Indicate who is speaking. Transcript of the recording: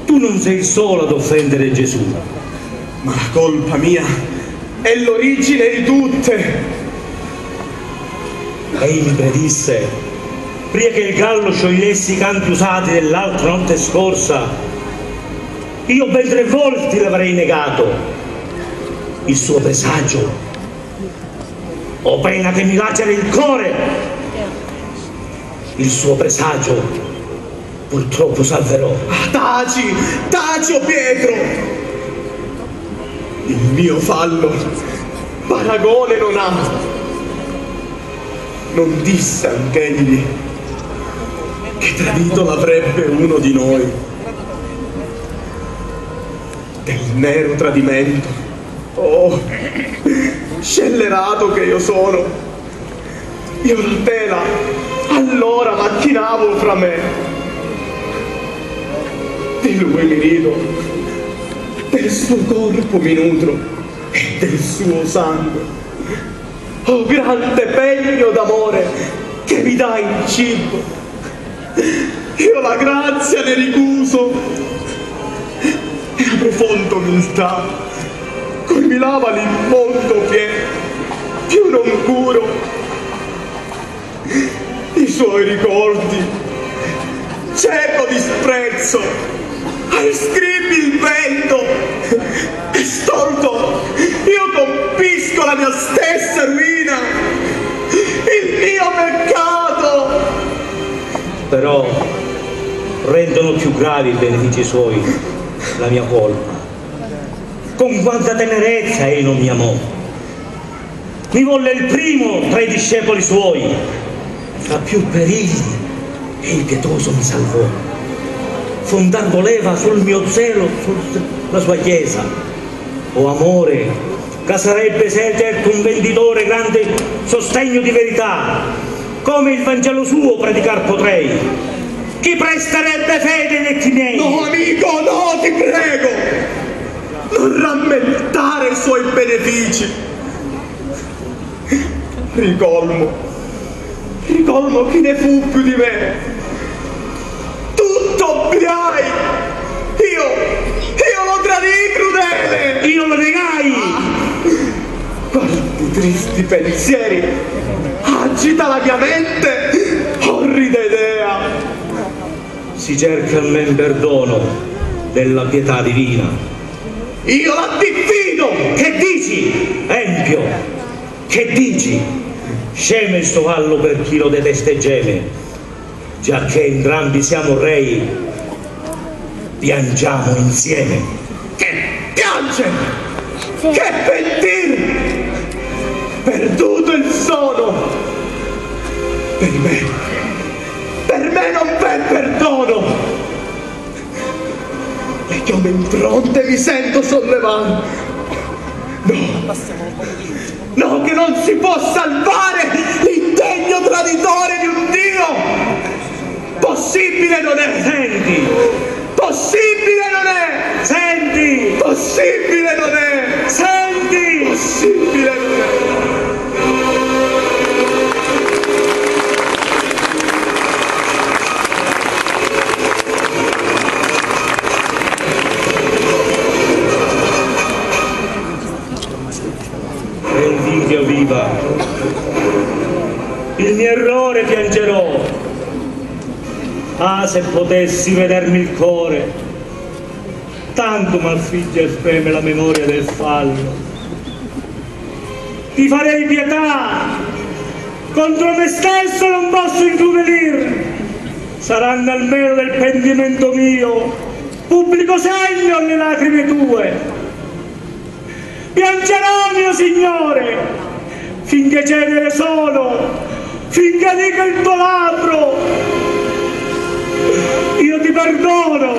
Speaker 1: tu non sei solo ad offendere Gesù.
Speaker 2: Ma la colpa mia è l'origine di tutte.
Speaker 1: Egli predisse, prima che il gallo sciogliesse i canti usati dell'altra notte scorsa, io ben 3 volte l'avrei negato. Il suo presagio, o pena che mi laceri il cuore, il suo presagio purtroppo salverò.
Speaker 2: Taci, taci, o Pietro! Il mio fallo paragone non ha. Non disse anch'egli che tradito l'avrebbe uno di noi. Del nero tradimento, oh, scellerato che io sono, io la tela allora macchinavo fra me. Di lui mi rido, del suo corpo mi nutro e del suo sangue. Oh grande pegno d'amore che mi dai il cibo, io la grazia ne ricuso e la profonda umiltà cui mi lava l'immondo più non curo. I suoi ricordi cieco disprezzo, ai scrivi il vento e storto io compisco la mia stessa ruina, il mio peccato.
Speaker 1: Però rendono più gravi i benefici suoi la mia colpa. Con quanta tenerezza egli non mi amò. Mi volle il primo tra i discepoli suoi, fra più perigli e il pietoso mi salvò. Fondar voleva sul mio zelo la sua chiesa. O amore, che sarebbe certo un venditore grande sostegno di verità, come il Vangelo suo predicar potrei. Chi presterebbe fede ai detti miei?
Speaker 2: No, amico, no, ti prego, non rammentare i suoi benefici. Ricolmo chi ne fu più di me. Tutto obliai. Io lo tradii crudele.
Speaker 1: Io lo negai.
Speaker 2: Quanti tristi pensieri agita la mia mente, orrida idea.
Speaker 1: Si cerca a me il perdono della pietà divina.
Speaker 2: Io la diffido.
Speaker 1: Che dici, Empio? Che dici? Sceme il suo vallo per chi lo detesta e geme. Giacché entrambi siamo rei, piangiamo insieme.
Speaker 2: Che piange? Che pentir? Perduto il sono. Per me non v'è perdono. Le chiome in fronte mi sento sollevare. No, che non si può salvare l'indegno traditore di un Dio. Possibile non è.
Speaker 1: Senti,
Speaker 2: Possibile non è.
Speaker 1: senti,
Speaker 2: Possibile non è.
Speaker 1: senti.
Speaker 2: Possibile non è.
Speaker 1: Dio viva, il mio errore piangerò. Ah, se potessi vedermi il cuore, tanto m'affligge e spreme la memoria del fallo. Ti farei pietà, contro me stesso non posso incrudelir. Saranno almeno del pentimento mio pubblico segno alle lacrime tue. Piangerò, mio Signore, finché cenere sono, finché dica il tuo labbro. Io ti perdono,